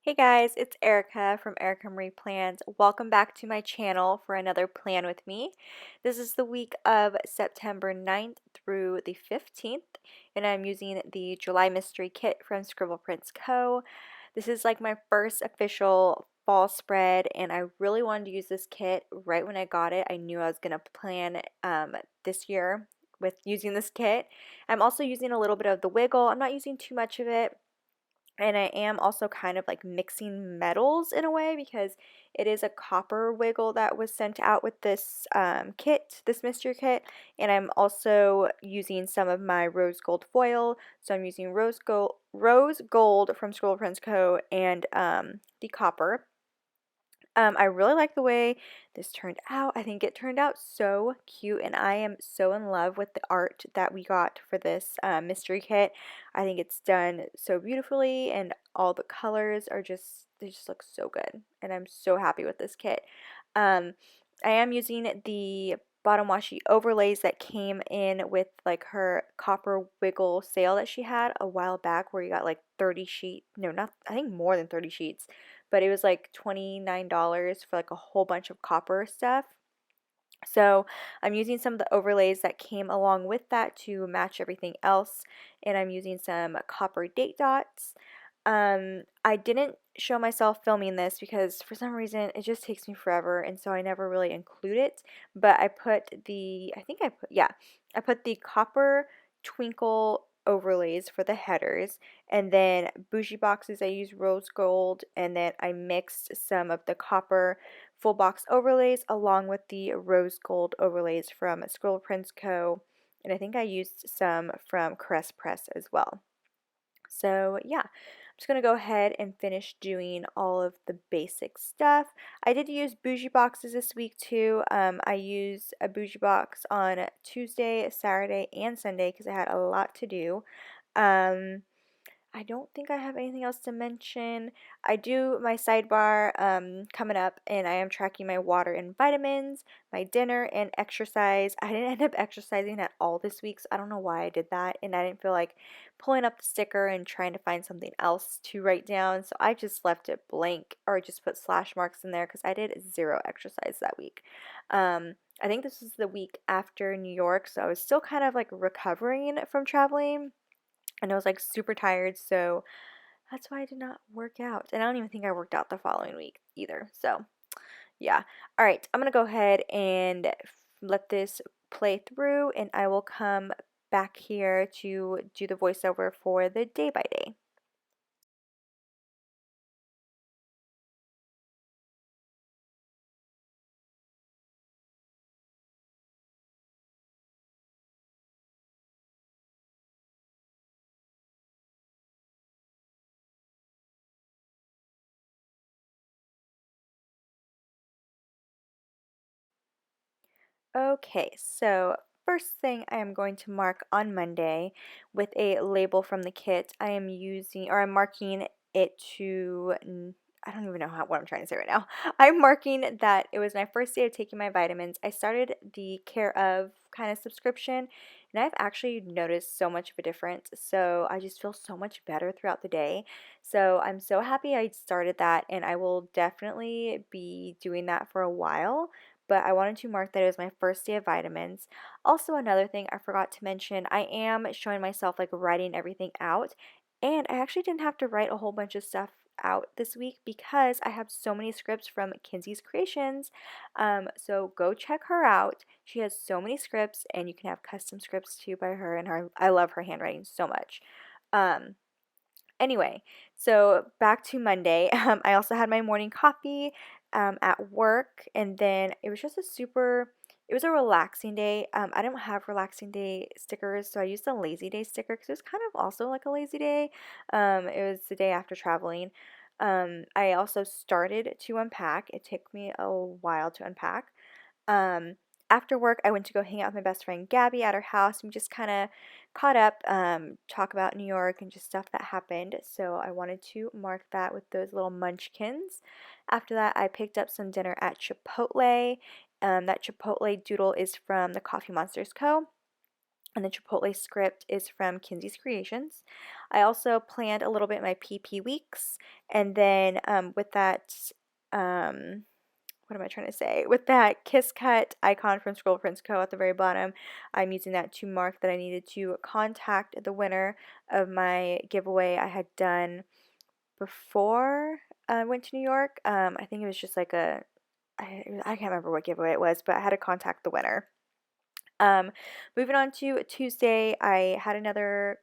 Hey guys, it's Erica from Erica Marie Plans. Welcome back to my channel for another plan with me. This is the week of September 9th through the 15th, and I'm using the July Mystery Kit from Scribble Prints Co. This is like my first official fall spread, and I really wanted to use this kit right when I got it. I knew I was going to plan this year with using this kit. I'm also using a little bit of the wiggle. I'm not using too much of it, and I am also kind of like mixing metals in a way because it is a copper wiggle that was sent out with this kit, this mystery kit. And I'm also using some of my rose gold foil. So I'm using rose gold from Scroll Prince Co. and the copper. I really like the way this turned out. I think it turned out so cute, and I am so in love with the art that we got for this mystery kit. I think it's done so beautifully, and all the colors are they just look so good, and I'm so happy with this kit. Um, I am using the bottom washi overlays that came in with like her copper wiggle sale that she had a while back, where you got like 30 sheet, no, not, I think more than 30 sheets, but it was like $29 for like a whole bunch of copper stuff. So I'm using some of the overlays that came along with that to match everything else, and I'm using some copper date dots. I didn't show myself filming this because for some reason it just takes me forever, and so I never really include it. But I put I put the copper twinkle overlays for the headers, and then bougie boxes I use rose gold, and then I mixed some of the copper full box overlays along with the rose gold overlays from Scroll Prints Co. And I think I used some from Caress Press as well. So yeah, I'm just going to go ahead and finish doing all of the basic stuff. I did use bougie boxes this week too. I used a bougie box on Tuesday, Saturday, and Sunday because I had a lot to do. Um, I don't think I have anything else to mention. I do my sidebar coming up, and I am tracking my water and vitamins, my dinner, and exercise. I didn't end up exercising at all this week, so I don't know why I did that, and I didn't feel like pulling up the sticker and trying to find something else to write down, so I just left it blank, or just put slash marks in there because I did zero exercise that week. I think this was the week after New York, so I was still kind of like recovering from traveling, and I was like super tired, so that's why I did not work out. And I don't even think I worked out the following week either. So, yeah. All right, I'm going to go ahead and let this play through, and I will come back here to do the voiceover for the day by day. Okay, so first thing I am going to mark on Monday with a label from the kit. I am using, or I'm marking it to, I don't even know what I'm trying to say right now. I'm marking that it was my first day of taking my vitamins. I started the Care of kind of subscription, and I've actually noticed so much of a difference. So I just feel so much better throughout the day. So I'm so happy I started that, and I will definitely be doing that for a while, but I wanted to mark that it was my first day of vitamins. Also, another thing I forgot to mention, I am showing myself like writing everything out, and I actually didn't have to write a whole bunch of stuff out this week because I have so many scripts from Kinsey's Creations. So go check her out. She has so many scripts, and you can have custom scripts too by her, and I love her handwriting so much. Um, Anyway, so back to Monday. I also had my morning coffee at work, and then it was just it was a relaxing day. I don't have relaxing day stickers, so I used a lazy day sticker because it was kind of also like a lazy day. It was the day after traveling. I also started to unpack. It took me a while to unpack. Um, After work, I went to go hang out with my best friend Gabby at her house and just kind of caught up, talk about New York and just stuff that happened. So I wanted to mark that with those little munchkins. After that, I picked up some dinner at Chipotle. That Chipotle doodle is from the Coffee Monsters Co. And the Chipotle script is from Kinsey's Creations. I also planned a little bit my PP weeks, and then with that, what am I trying to say? With that Kiss Cut icon from Scribble Prints Co. at the very bottom, I'm using that to mark that I needed to contact the winner of my giveaway I had done before I went to New York. I think it was just like I can't remember what giveaway it was, but I had to contact the winner. Um, Moving on to Tuesday, I had another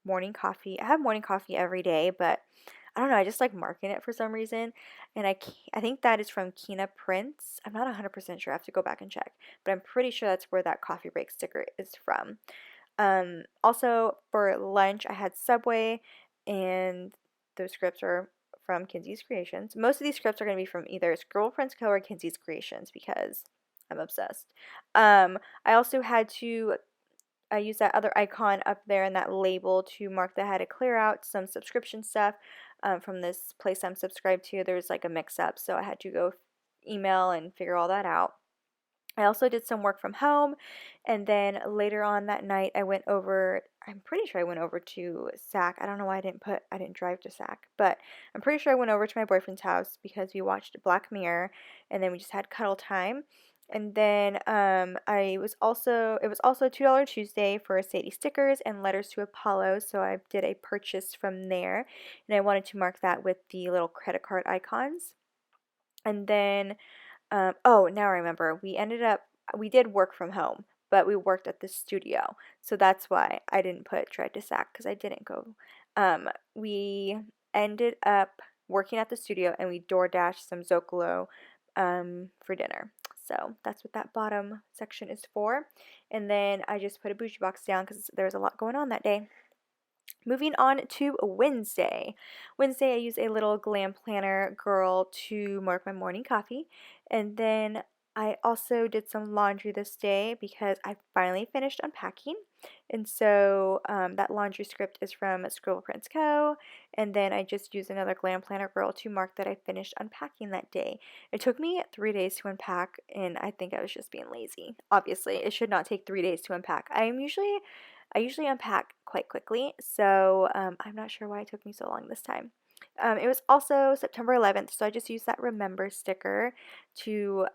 morning coffee. I have morning coffee every day, but I don't know, I just like marking it for some reason. And I think that is from Kina Prince. I'm not 100% sure. I have to go back and check, but I'm pretty sure that's where that coffee break sticker is from. Also for lunch, I had Subway, and those scripts are from Kinsey's Creations. Most of these scripts are going to be from either Scribble Prints Co. or Kinsey's Creations because I'm obsessed. I also had to use that other icon up there and that label to mark that I had to clear out some subscription stuff from this place I'm subscribed to. There's like a mix-up, so I had to go email and figure all that out. I also did some work from home, and then later on that night I went over, I'm pretty sure I went over to SAC. I don't know why I didn't drive to SAC, but I'm pretty sure I went over to my boyfriend's house because we watched Black Mirror, and then we just had cuddle time. And then it was also $2 Tuesday for Sadie stickers and letters to Apollo, so I did a purchase from there, and I wanted to mark that with the little credit card icons. And then oh, now I remember. We did work from home, but we worked at the studio. So that's why I didn't put tried to sack because I didn't go. We ended up working at the studio and we door dashed some Zocalo for dinner. So that's what that bottom section is for. And then I just put a bougie box down because there was a lot going on that day. Moving on to Wednesday. Wednesday, I use a little glam planner girl to mark my morning coffee. And then I also did some laundry this day because I finally finished unpacking. And so that laundry script is from Scribble Prints Co. And then I just used another glam planner girl to mark that I finished unpacking that day. It took me 3 days to unpack, and I think I was just being lazy. Obviously, it should not take 3 days to unpack. I usually unpack quite quickly, so I'm not sure why it took me so long this time. It was also September 11th, so I just used that remember sticker to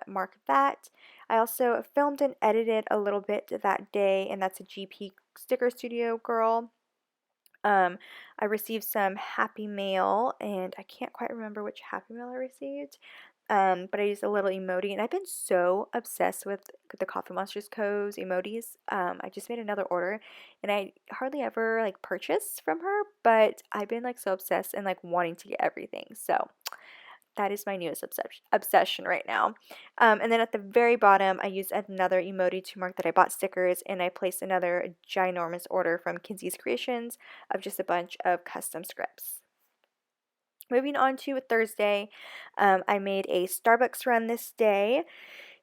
mark that. I also filmed and edited a little bit that day, and that's a GP Sticker Studio girl. I received some Happy Mail, and I can't quite remember which Happy Mail I received. But I used a little emoji, and I've been so obsessed with the Coffee Monsters Co.'s emojis. I just made another order, and I hardly ever like purchase from her, but I've been like so obsessed and like wanting to get everything. So that is my newest obsession right now. And then at the very bottom, I used another emoji to mark that I bought stickers, and I placed another ginormous order from Kinsey's Creations of just a bunch of custom scripts. Moving on to Thursday, I made a Starbucks run this day,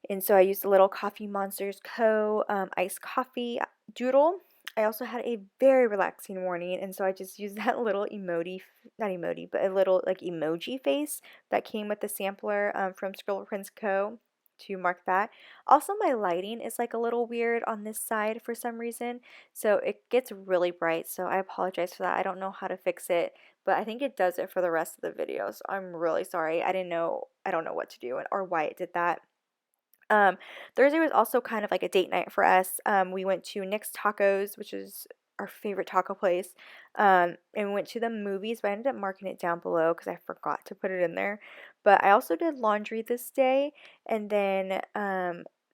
and so I used a little Coffee Monsters Co. Iced coffee doodle. I also had a very relaxing morning, and so I just used that little not emoji, but a little like emoji face that came with the sampler from Scribble Prints Co. to mark that. Also, my lighting is like a little weird on this side for some reason, so it gets really bright, so I apologize for that. I don't know how to fix it, but I think it does it for the rest of the video, so I'm really sorry. I don't know what to do or why it did that. Thursday was also kind of like a date night for us. We went to Nick's Tacos, which is our favorite taco place, and we went to the movies, but I ended up marking it down below because I forgot to put it in there. But I also did laundry this day, and then,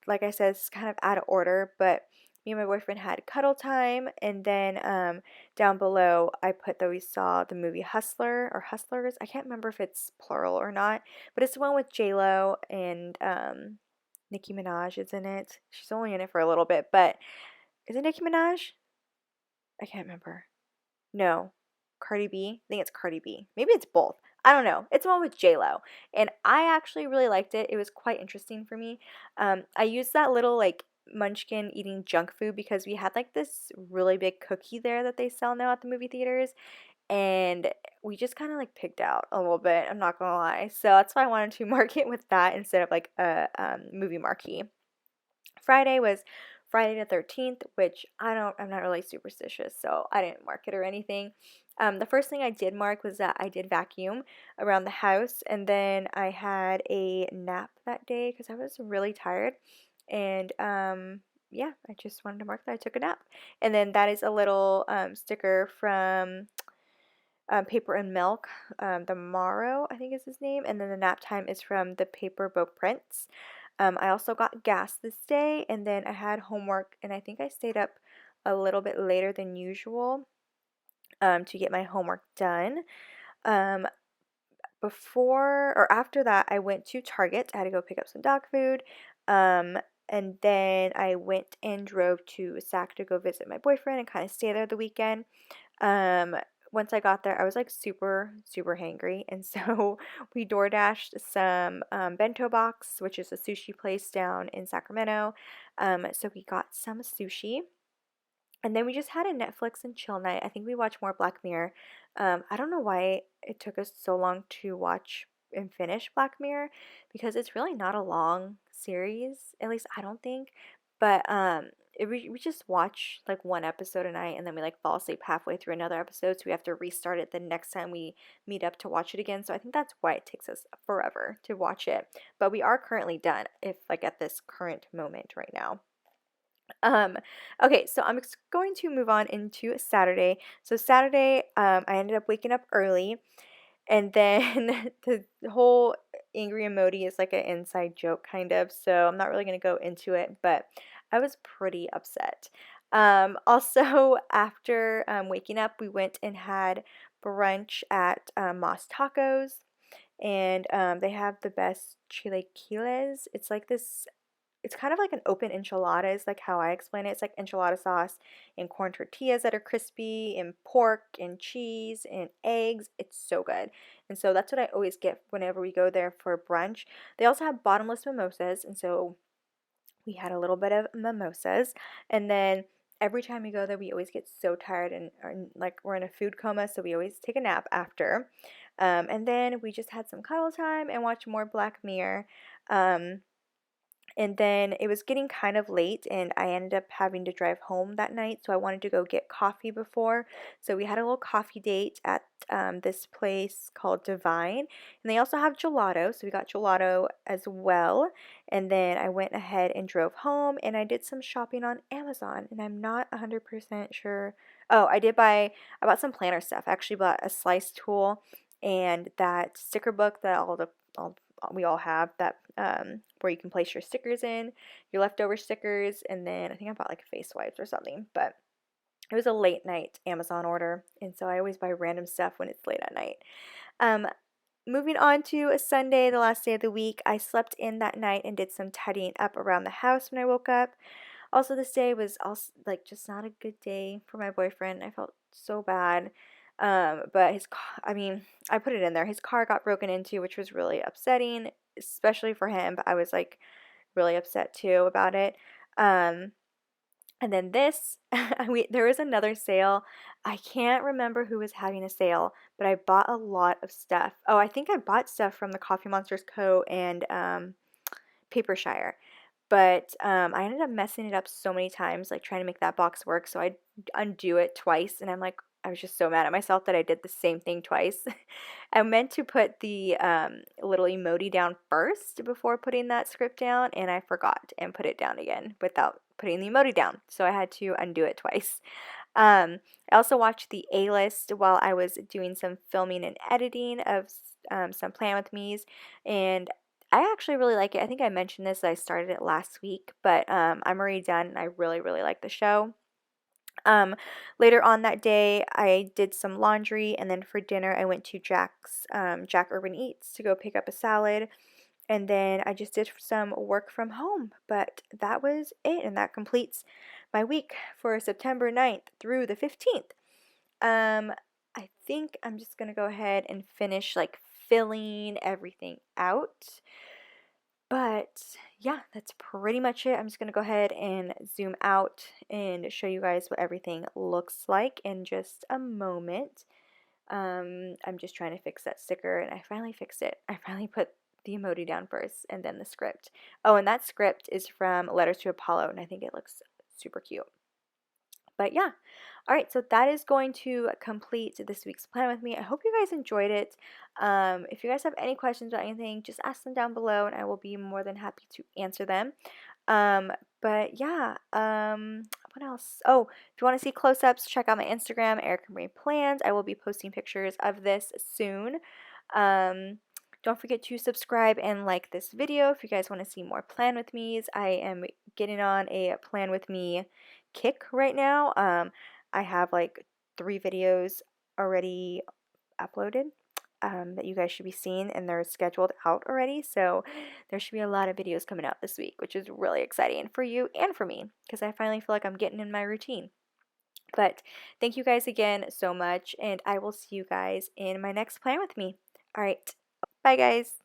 like I said, it's kind of out of order, but me and my boyfriend had cuddle time, and then down below I put that we saw the movie Hustler or Hustlers. I can't remember if it's plural or not, but it's the one with J-Lo and Nicki Minaj is in it. She's only in it for a little bit, but is it Nicki Minaj? I can't remember. No. Cardi B? I think it's Cardi B. Maybe it's both. I don't know. It's the one with J-Lo. And I actually really liked it. It was quite interesting for me. I used that little like munchkin eating junk food because we had like this really big cookie there that they sell now at the movie theaters. And we just kind of like picked out a little bit. I'm not gonna lie. So that's why I wanted to mark it with that instead of like a movie marquee. Friday was Friday the 13th, which I'm not really superstitious, so I didn't mark it or anything. The first thing I did mark was that I did vacuum around the house, and then I had a nap that day because I was really tired. And yeah, I just wanted to mark that I took a nap. And then that is a little sticker from Paper and Milk, the Morrow, I think is his name, and then the nap time is from the Paper Boat Prince. I also got gas this day, and then I had homework, and I think I stayed up a little bit later than usual to get my homework done. Um, Before or after that, I went to Target. I had to go pick up some dog food. Um, and then I went and drove to Sac to go visit my boyfriend and kind of stay there the weekend. Um, Once I got there, I was like super, super hangry, and so we door dashed some bento box, which is a sushi place down in Sacramento. So we got some sushi. And then we just had a Netflix and chill night. I think we watched more Black Mirror. I don't know why it took us so long to watch and finish Black Mirror because it's really not a long series. At least I don't think. But we just watch like one episode a night and then we like fall asleep halfway through another episode. So we have to restart it the next time we meet up to watch it again. So I think that's why it takes us forever to watch it. But we are currently done, if like at this current moment right now. Um, okay, so I'm going to move on into Saturday. So Saturday, I ended up waking up early, and then the whole angry emoji is like an inside joke kind of. So I'm not really going to go into it, but I was pretty upset. Also, after waking up, we went and had brunch at Moss Tacos, and they have the best chilaquiles. It's like this, it's kind of like an open enchilada is like how I explain it. It's like enchilada sauce and corn tortillas that are crispy and pork and cheese and eggs. It's so good. And so that's what I always get whenever we go there for brunch. They also have bottomless mimosas, and so we had a little bit of mimosas. And then every time we go there, we always get so tired and like we're in a food coma, so we always take a nap after. And then we just had some cuddle time and watched more Black Mirror. And then it was getting kind of late, and I ended up having to drive home that night, so I wanted to go get coffee before. So we had a little coffee date at this place called Divine, and they also have gelato, so we got gelato as well. And then I went ahead and drove home, and I did some shopping on Amazon, and I'm not 100% sure. Oh, I bought some planner stuff. I actually bought a slice tool and that sticker book that all we all have that where you can place your stickers in, your leftover stickers, and then I think I bought like face wipes or something. But it was a late night Amazon order, and so I always buy random stuff when it's late at night. Um, Moving on to a Sunday, the last day of the week, I slept in that night and did some tidying up around the house when I woke up. Also, this day was also like just not a good day for my boyfriend. I felt so bad. But I mean, I put it in there. His car got broken into, which was really upsetting, especially for him. But I was like really upset too about it. Um, and then this, there was another sale. I can't remember who was having a sale, but I bought a lot of stuff. Oh, I think I bought stuff from the Coffee Monsters Co. and Papershire. But I ended up messing it up so many times, like trying to make that box work. So I undo it twice, and I was just so mad at myself that I did the same thing twice. I meant to put the little emoji down first before putting that script down, and I forgot and put it down again without putting the emoji down. So I had to undo it twice. I also watched the A-List while I was doing some filming and editing of some Plan With Me's, and I actually really like it. I think I mentioned this. I started it last week, but I'm already done, and I really, really like the show. Um, Later on that day, I did some laundry, and then for dinner, I went to Jack Urban Eats to go pick up a salad, and then I just did some work from home. But that was it, and that completes my week for September 9th through the 15th. Um, I think I'm just gonna go ahead and finish like filling everything out. But yeah, that's pretty much it. I'm just going to go ahead and zoom out and show you guys what everything looks like in just a moment. I'm just trying to fix that sticker, and I finally fixed it. I finally put the emoji down first and then the script. Oh, and that script is from Letters to Apollo, and I think it looks super cute. But yeah, all right, so that is going to complete this week's plan with me. I hope you guys enjoyed it. If you guys have any questions about anything, just ask them down below and I will be more than happy to answer them. But yeah, what else? Oh, if you want to see close-ups, check out my Instagram, Erica Marie Plans. I will be posting pictures of this soon. Um, don't forget to subscribe and like this video if you guys want to see more plan with me's. I am getting on a plan with me kick right now. I have like 3 videos already uploaded that you guys should be seeing, and they're scheduled out already. So there should be a lot of videos coming out this week, which is really exciting for you and for me because I finally feel like I'm getting in my routine. But thank you guys again so much, and I will see you guys in my next plan with me. All right, bye guys.